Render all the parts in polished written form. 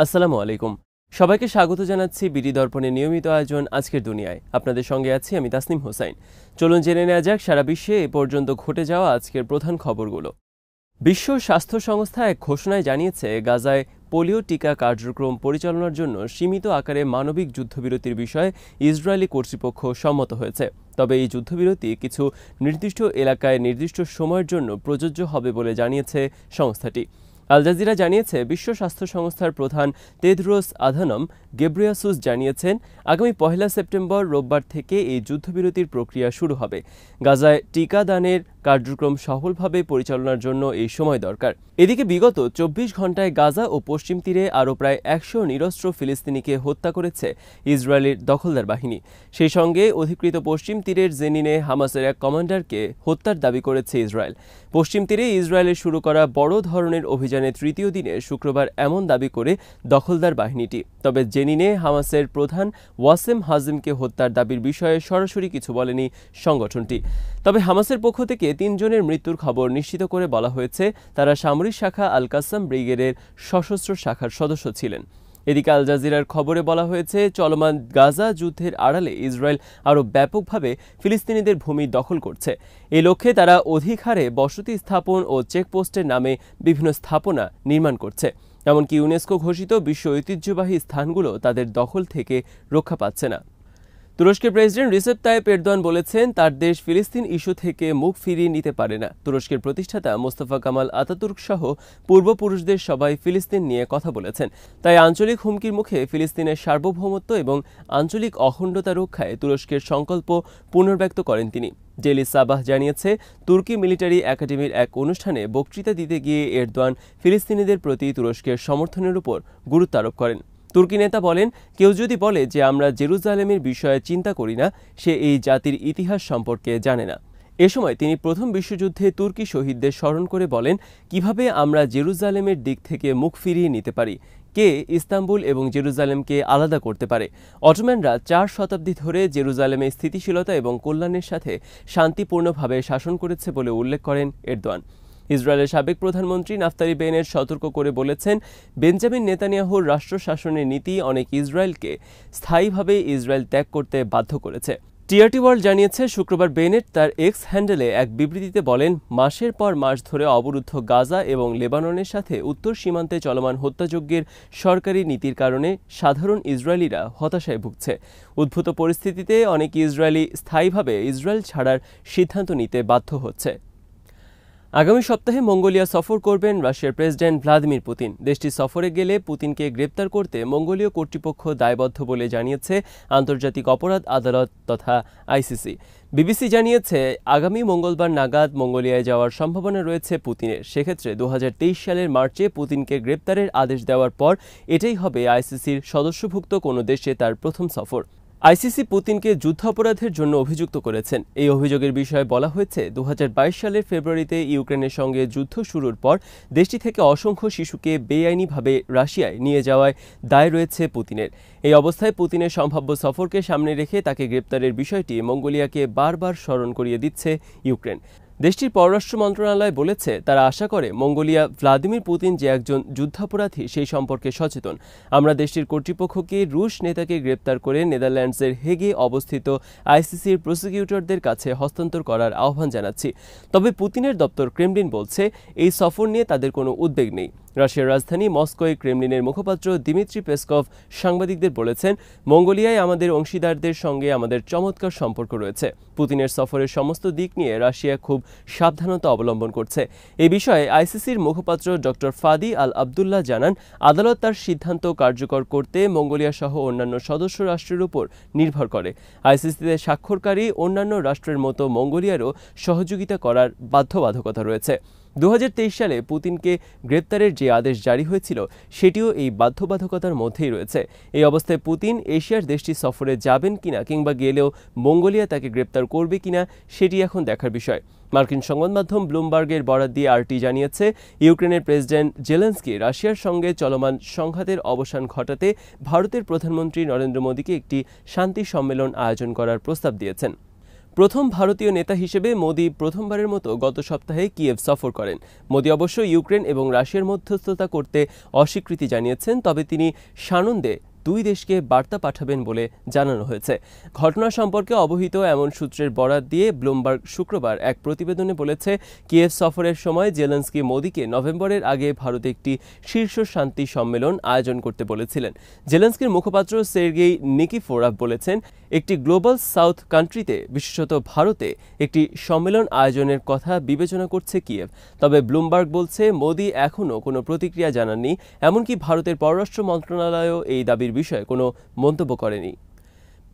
আসসালামু আলাইকুম। সবাইকে স্বাগত জানাচ্ছি বিডি দর্পণের নিয়মিত আয়োজন আজকের দুনিয়ায়। আপনাদের সঙ্গে আছি আমি তাসনিম হোসাইন। চলুন জেনে নেওয়া যাক সারা বিশ্বে এ পর্যন্ত ঘটে যাওয়া আজকের প্রধান খবরগুলো। বিশ্ব স্বাস্থ্য সংস্থা এক ঘোষণায় জানিয়েছে, গাজায় পোলিও টিকা কার্যক্রম পরিচালনার জন্য সীমিত আকারে মানবিক যুদ্ধবিরতির বিষয়ে ইসরায়েলি কর্তৃপক্ষ সম্মত হয়েছে। তবে এই যুদ্ধবিরতি কিছু নির্দিষ্ট এলাকায় নির্দিষ্ট সময়ের জন্য প্রযোজ্য হবে বলে জানিয়েছে সংস্থাটি। আল জাজিরা জানিয়েছে, বিশ্ব স্বাস্থ্য সংস্থার প্রধান তেদ্রোস আধানম গেব্রিয়াসুস জানিয়েছেন, আগামী 1 সেপ্টেম্বর রোববার থেকে এই যুদ্ধবিরতির প্রক্রিয়া শুরু হবে। গাজায় টিকা দানের কার্যক্রম সফলভাবে পরিচালনার জন্য এই সময় দরকার। এদিকে বিগত 24 ঘণ্টায় গাজা ও পশ্চিম তীরে আরও প্রায় 100 নিরস্ত্র ফিলিস্তিনিকে হত্যা করেছে ইসরায়েলের দখলদার বাহিনী। সেই সঙ্গে অধিকৃত পশ্চিম তীরের জেনিনে হামাসের এক কমান্ডারকে হত্যার দাবি করেছে ইসরায়েল। পশ্চিম তীরে ইসরায়েলের শুরু করা বড় ধরনের অভিযানের তৃতীয় দিনে শুক্রবার এমন দাবি করে দখলদার বাহিনীটি। তবে জেনিনে হামাসের প্রধান ওয়াসেম হাজিমকে হত্যার দাবির বিষয়ে সরাসরি কিছু বলেনি সংগঠনটি। তবে হামাসের পক্ষ থেকে 3 জনের মৃত্যুর খবর নিশ্চিত করে বলা হয়েছে, তারা সামরিক শাখা আল কাসাম ব্রিগেডের সশস্ত্র শাখার সদস্য ছিলেন। এদিকে আল জাজিরার খবরে বলা হয়েছে, চলমান গাজা যুদ্ধের আড়ালে ইসরায়েল আরও ব্যাপকভাবে ফিলিস্তিনিদের ভূমি দখল করছে। এই লক্ষ্যে তারা অধিক হারে বসতি স্থাপন ও চেকপোস্টের নামে বিভিন্ন স্থাপনা নির্মাণ করছে। এমনকি ইউনেস্কো ঘোষিত বিশ্ব ঐতিহ্যবাহী স্থানগুলো তাদের দখল থেকে রক্ষা পাচ্ছে না। তুরস্কের প্রেসিডেন্ট রিসেপ তাইপ এরদোয়ান বলেছেন, তার দেশ ফিলিস্তিন ইস্যু থেকে মুখ ফিরিয়ে নিতে পারে না। তুরস্কের প্রতিষ্ঠাতা মোস্তফা কামাল আতাতুর্ক সহ পূর্বপুরুষদের সবাই ফিলিস্তিন নিয়ে কথা বলেছেন। তাই আঞ্চলিক হুমকির মুখে ফিলিস্তিনের সার্বভৌমত্ব এবং আঞ্চলিক অখণ্ডতা রক্ষায় তুরস্কের সংকল্প পুনর্ব্যক্ত করেন তিনি। ডেলি সাবাহ জানিয়েছে, তুর্কি মিলিটারি একাডেমির এক অনুষ্ঠানে বক্তৃতা দিতে গিয়ে এরদোয়ান ফিলিস্তিনিদের প্রতি তুরস্কের সমর্থনের উপর গুরুত্ব আরোপ করেন। তুর্কি নেতা বলেন, কেউ যদি বলে যে আমরা জেরুজালেমের বিষয়ে চিন্তা করি না, সে এই জাতির ইতিহাস সম্পর্কে জানে না। এ সময় তিনি প্রথম বিশ্বযুদ্ধে তুর্কি শহীদদের স্মরণ করে বলেন, কিভাবে আমরা জেরুজালেমের দিক থেকে মুখ ফিরিয়ে নিতে পারি। কে ইস্তাম্বুল এবং জেরুজালেমকে আলাদা করতে পারে? অটোম্যানরা 4 শতাব্দী ধরে জেরুজালেমে স্থিতিশীলতা এবং কল্যাণের সাথে শান্তিপূর্ণভাবে শাসন করেছে বলে উল্লেখ করেন এরদোয়ান। ইসরায়েলের সাবেক প্রধানমন্ত্রী নাফতালি বেনেট সতর্ক করে বলেছেন, বেঞ্জামিন নেতানিয়াহুর রাষ্ট্র শাসনের নীতি অনেক ইসরায়েলকে স্থায়ীভাবে ইসরায়েল ত্যাগ করতে বাধ্য করেছে। টিআরটি ওয়ার্ল্ড জানিয়েছে, শুক্রবার বেনেট তার এক্স হ্যান্ডেলে এক বিবৃতিতে বলেন, মাসের পর মাস ধরে অবরুদ্ধ গাজা এবং লেবাননের সাথে উত্তর সীমান্তে চলমান হত্যাযজ্ঞের সরকারি নীতির কারণে সাধারণ ইসরায়েলিরা হতাশায় ভুগছে। উদ্ভূত পরিস্থিতিতে অনেক ইসরায়েলি স্থায়ীভাবে ইসরায়েল ছাড়ার সিদ্ধান্ত নিতে বাধ্য হচ্ছে। আগামী সপ্তাহে মঙ্গোলিয়া সফর করবেন রাশিয়ার প্রেসিডেন্ট ভ্লাদিমির পুতিন। দেশটি সফরে গেলে পুতিনকে গ্রেপ্তার করতে মঙ্গোলীয় কর্তৃপক্ষ দায়বদ্ধ বলে জানিয়েছে আন্তর্জাতিক অপরাধ আদালত তথা আইসিসি। বিবিসি জানিয়েছে, আগামী মঙ্গলবার নাগাদ মঙ্গোলিয়ায় যাওয়ার সম্ভাবনা রয়েছে পুতিনের। সেক্ষেত্রে 2023 সালের মার্চে পুতিনকে গ্রেপ্তারের আদেশ দেওয়ার পর এটাই হবে আইসিসির সদস্যভুক্ত কোনো দেশে তার প্রথম সফর। আইসিসি পুতিনকে যুদ্ধাপরাধের জন্য অভিযুক্ত করেছেন। এই অভিযোগের বিষয়ে বলা হয়েছে, 2022 সালের ফেব্রুয়ারিতে ইউক্রেনের সঙ্গে যুদ্ধ শুরুর পর দেশটি থেকে অসংখ্য শিশুকে বেআইনিভাবে রাশিয়ায় নিয়ে যাওয়ায় দায় রয়েছে পুতিনের। এই অবস্থায় পুতিনের সম্ভাব্য সফরকে সামনে রেখে তাকে গ্রেপ্তারের বিষয়টি মঙ্গোলিয়াকে বারবার স্মরণ করিয়ে দিচ্ছে ইউক্রেন। দেশটির পররাষ্ট্র মন্ত্রণালয় বলেছে, তারা আশা করে মঙ্গোলিয়া ভ্লাদিমির পুতিন যে একজন যুদ্ধাপরাধী সেই সম্পর্কে সচেতন। আমরা দেশটির কর্তৃপক্ষকে রুশ নেতাকে গ্রেপ্তার করে নেদারল্যান্ডসের হেগে অবস্থিত আইসিসির প্রসিকিউটরদের কাছে হস্তান্তর করার আহ্বান জানাচ্ছি। তবে পুতিনের দপ্তর ক্রেমলিন বলছে, এই সফর নিয়ে তাদের কোনো উদ্বেগ নেই। রাশিয়ার রাজধানী মস্কোয় ক্রেমলিনের মুখপাত্র দিমিত্রি পেসকভ সাংবাদিকদের বলেছেন, মঙ্গোলিয়ায় আমাদের অংশীদারদের সঙ্গে আমাদের চমৎকার সম্পর্ক রয়েছে। পুতিনের সফরের সমস্ত দিক নিয়ে রাশিয়া খুব সাবধানতা অবলম্বন করছে। এই বিষয়ে আইসিসির মুখপাত্র ডক্টর ফাদি আল আবদুল্লাহ জানান, আদালত তার সিদ্ধান্ত কার্যকর করতে মঙ্গোলিয়া সহ অন্যান্য সদস্য রাষ্ট্রের উপর নির্ভর করে। আইসিসিতে স্বাক্ষরকারী অন্যান্য রাষ্ট্রের মতো মঙ্গোলিয়ারও সহযোগিতা করার বাধ্যবাধকতা রয়েছে। 2023 সালে পুতিনকে গ্রেপ্তারের যে আদেশ জারি হয়েছিল সেটিও এই বাধ্যবাধকতার মধ্যেই রয়েছে। এই অবস্থায় পুতিন এশিয়ার দেশটি সফরে যাবেন কিনা কিংবা গেলেও মঙ্গোলিয়া তাকে গ্রেপ্তার করবে কিনা সেটি এখন দেখার বিষয়। মার্কিন সংবাদ মাধ্যম ব্লুমবার্গের বরাত দিয়ে আরটি জানিয়েছে, ইউক্রেনের প্রেসিডেন্ট জেলেন্সকি রাশিয়ার সঙ্গে চলমান সংঘাতের অবসান ঘটাতে ভারতের প্রধানমন্ত্রী নরেন্দ্র মোদীকে একটি শান্তি সম্মেলন আয়োজন করার প্রস্তাব দিয়েছেন। প্রথম ভারতীয় নেতা হিসেবে মোদি প্রথমবারের মতো গত সপ্তাহে কিয়েভ সফর করেন। মোদি অবশ্য ইউক্রেন এবং রাশিয়ার মধ্যস্থতা করতে অস্বীকৃতি জানিয়েছেন, তবে তিনি সানন্দে দুই দেশকে বার্তা পাঠাবেন বলে জানানো হয়েছে। ঘটনা সম্পর্কে অবহিত এমন সূত্রের বরাত দিয়ে ব্লুমবার্গ শুক্রবার এক প্রতিবেদনে বলেছে, কিয়েভ সফরের সময় জেলেনস্কি মোদিকে নভেম্বরের আগে ভারতে একটি শীর্ষ শান্তি সম্মেলন আয়োজন করতে বলেছিলেন। জেলেনস্কির মুখপাত্র সের্গেই নিকিফোরভ বলেছেন, একটি গ্লোবাল সাউথ কান্ট্রিতে, বিশেষত ভারতে একটি সম্মেলন আয়োজনের কথা বিবেচনা করছে কিয়েভ। তবে ব্লুমবার্গ বলছে, মোদি এখনও কোনো প্রতিক্রিয়া জানাননি, এমনকি ভারতের পররাষ্ট্র মন্ত্রণালয়ও এই দাবির বিষয়ে কোনো মন্তব্য করেনি।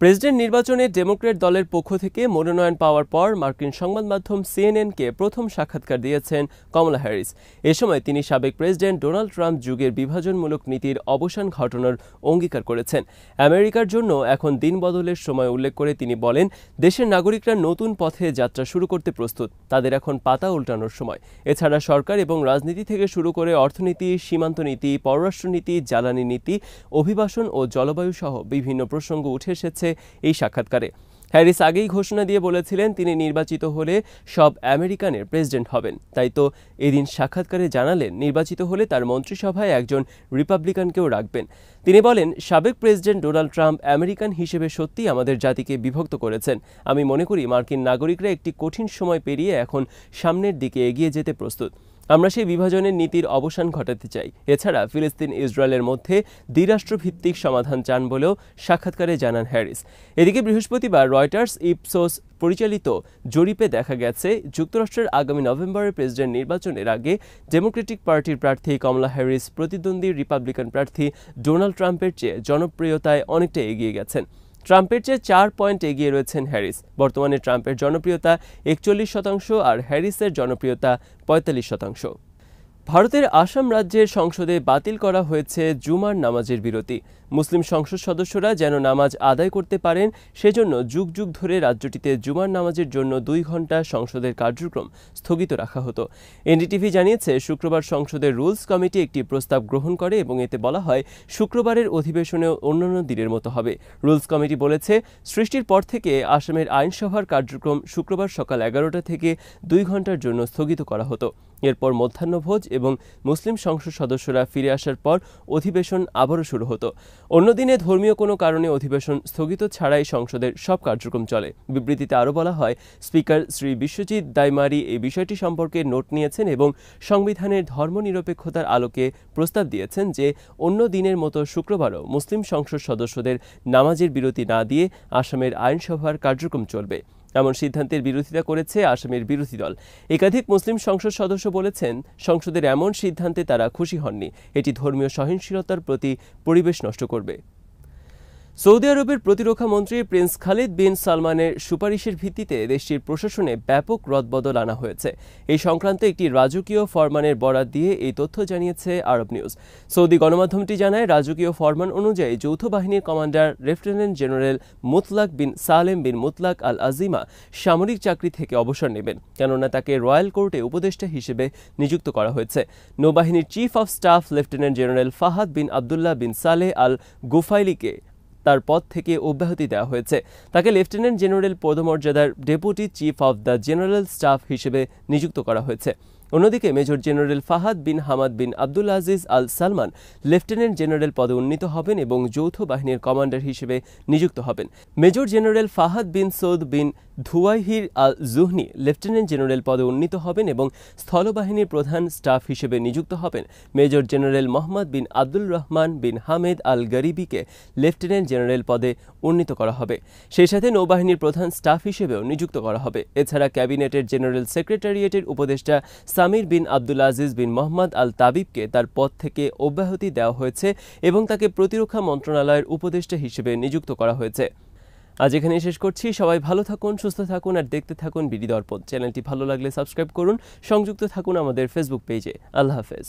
প্রেসিডেন্ট নির্বাচনে ডেমোক্র্যাট দলের পক্ষ থেকে মনোনয়ন পাওয়ার পর মার্কিন সংবাদ মাধ্যম সিএনএনকে প্রথম সাক্ষাৎকার দিয়েছেন কমলা হ্যারিস। এ সময় তিনি সাবেক প্রেসিডেন্ট ডোনাল্ড ট্রাম্প যুগের বিভাজনমূলক নীতির অবসান ঘটানোর অঙ্গীকার করেছেন। আমেরিকার জন্য এখন দিন বদলের সময় উল্লেখ করে তিনি বলেন, দেশের নাগরিকরা নতুন পথে যাত্রা শুরু করতে প্রস্তুত, তাদের এখন পাতা উল্টানোর সময়। এছাড়া সরকার এবং রাজনীতি থেকে শুরু করে অর্থনীতি, সীমান্ত নীতি, পররাষ্ট্রনীতি, জ্বালানি নীতি, অভিবাসন ও জলবায়ু সহ বিভিন্ন প্রসঙ্গ উঠে এসেছে এই সাক্ষাৎকারে। হ্যারিস আগেই ঘোষণা দিয়ে বলেছিলেন, তিনি নির্বাচিত হলে সব আমেরিকানের প্রেসিডেন্ট হবেন। তাই তো এদিন সাক্ষাৎকারে জানালেন, নির্বাচিত হলে তার মন্ত্রিসভায় একজন রিপাবলিকানকেও রাখবেন। তিনি বলেন, সাবেক প্রেসিডেন্ট ডোনাল্ড ট্রাম্প আমেরিকান হিসেবে সত্যিই আমাদের জাতিকে বিভক্ত করেছেন। আমি মনে করি মার্কিন নাগরিকরা একটি কঠিন সময় পেরিয়ে এখন সামনের দিকে এগিয়ে যেতে প্রস্তুত। আমরা সেই বিভাজনের নীতির অবসান ঘটাতে চাই। এছাড়া ফিলিস্তিন ইসরায়েলের মধ্যে দ্বিরাষ্ট্রভিত্তিক সমাধান চান বলেও সাক্ষাৎকারে জানান হ্যারিস। এদিকে বৃহস্পতিবার রয়টার্স ইপসোস পরিচালিত জরিপে দেখা গেছে, যুক্তরাষ্ট্রের আগামী নভেম্বরের প্রেসিডেন্ট নির্বাচনের আগে ডেমোক্রেটিক পার্টির প্রার্থী কমলা হ্যারিস প্রতিদ্বন্দ্বী রিপাবলিকান প্রার্থী ডোনাল্ড ট্রাম্পের চেয়ে জনপ্রিয়তায় অনেকটা এগিয়ে গেছেন। ট্রাম্পের চেয়ে 4 পয়েন্ট এগিয়ে রয়েছেন হ্যারিস। বর্তমানে ট্রাম্পের জনপ্রিয়তা 41% আর হ্যারিসের জনপ্রিয়তা 45%। ভারতের আসাম রাজ্যের সংসদে বাতিল করা হয়েছে জুমার নামাজের বিরতি। মুসলিম সংসদ সদস্যরা যেন নামাজ আদায় করতে পারেন, সেজন্য যুগ যুগ ধরে রাজ্যটিতে জুমার নামাজের জন্য 2 ঘণ্টা সংসদের কার্যক্রম স্থগিত রাখা হতো। এনডিটিভি জানিয়েছে, শুক্রবার সংসদের রুলস কমিটি একটি প্রস্তাব গ্রহণ করে এবং এতে বলা হয়, শুক্রবারের অধিবেশনেও অন্যান্য দিনের মতো হবে। রুলস কমিটি বলেছে, সৃষ্টির পর থেকে আসামের আইনসভার কার্যক্রম শুক্রবার সকাল 11টা থেকে 2 ঘণ্টার জন্য স্থগিত করা হতো। এরপর মধ্যাহ্নভোজ এবং মুসলিম সংসদ সদস্যরা ফিরে আসার পর অধিবেশন আবারও শুরু হতো। অন্যদিনে ধর্মীয় কোনো কারণে অধিবেশন স্থগিত ছাড়াই সংসদের সব কার্যক্রম চলে। বিবৃতিতে আরও বলা হয়, স্পিকার শ্রী বিশ্বজিৎ দাইমারি এই বিষয়টি সম্পর্কে নোট নিয়েছেন এবং সংবিধানের ধর্মনিরপেক্ষতার আলোকে প্রস্তাব দিয়েছেন যে অন্য দিনের মতো শুক্রবারও মুসলিম সংসদ সদস্যদের নামাজের বিরতি না দিয়ে আসামের আইনসভার কার্যক্রম চলবে। এমন সিদ্ধান্তের বিরোধিতা করেছে আসামের বিরোধী দল। একাধিক মুসলিম সংসদ সদস্য বলেছেন, সংসদের এমন সিদ্ধান্তে তারা খুশি হননি, এটি ধর্মীয় সহিংসতার প্রতি পরিবেশ নষ্ট করবে। সৌদি আরবের প্রতিরক্ষা মন্ত্রী প্রিন্স খালিদ বিন সালমানের সুপারিশের ভিত্তিতে দেশটির প্রশাসনে ব্যাপক রদবদল আনা হয়েছে। এই সংক্রান্ত একটি রাজকীয় ফরমানের বরাত দিয়ে এই তথ্য জানিয়েছে আরব নিউজ। সৌদি গণমাধ্যমটি জানায়, রাজকীয় ফরমান অনুযায়ী যৌথ বাহিনীর কমান্ডার লেফটেন্যান্ট জেনারেল মুতলাক বিন সালেম বিন মুতলাক আল আজিমা সামরিক চাকরি থেকে অবসর নেবেন, কেননা তাকে রয়্যাল কোর্টে উপদেষ্টা হিসেবে নিযুক্ত করা হয়েছে। নৌবাহিনীর chief of staff lieutenant general Fahad bin Abdullah bin Saleh al গুফাইলিকে তার পদ থেকে অব্যাহতি দেওয়া হয়েছে। তাকে লেফটেন্যান্ট জেনারেল পদমর্যাদার deputy chief of the general staff হিসেবে নিযুক্ত করা হয়েছে। অন্যদিকে major general Fahad bin Hamad bin Abdul Aziz al Salman lieutenant general পদে উন্নীত হবেন এবং যৌথ বাহিনীর কমান্ডার হিসেবে নিযুক্ত হবেন। মেজর জেনারেল ফাহাদ বিন সৌদ বিন ধুয়াইহির আল জুহনি লেফটেন্যান্ট জেনারেল পদে উন্নীত হবেন এবং স্থলবাহিনীর প্রধান স্টাফ হিসেবে নিযুক্ত হবেন। মেজর জেনারেল মোহাম্মদ বিন আব্দুল রহমান বিন হামেদ আল গরিবিকে লেফটেন্যান্ট জেনারেল পদে উন্নীত করা হবে। সেই সাথে নৌবাহিনীর প্রধান স্টাফ হিসেবেও নিযুক্ত করা হবে। এছাড়া ক্যাবিনেটের জেনারেল সেক্রেটারিয়েটের উপদেষ্টা সামির বিন আব্দুল আজিজ বিন মোহাম্মদ আল তাবিবকে তার পদ থেকে অব্যাহতি দেওয়া হয়েছে এবং তাকে প্রতিরক্ষা মন্ত্রণালয়ের উপদেষ্টা হিসেবে নিযুক্ত করা হয়েছে। আজ এখানেই শেষ করছি। সবাই ভালো থাকুন, সুস্থ থাকুন আর দেখতে থাকুন বিডি দর্পণ। চ্যানেলটি ভালো লাগলে সাবস্ক্রাইব করুন, সংযুক্ত থাকুন আমাদের ফেসবুক পেজে। আল্লাহ হাফেজ।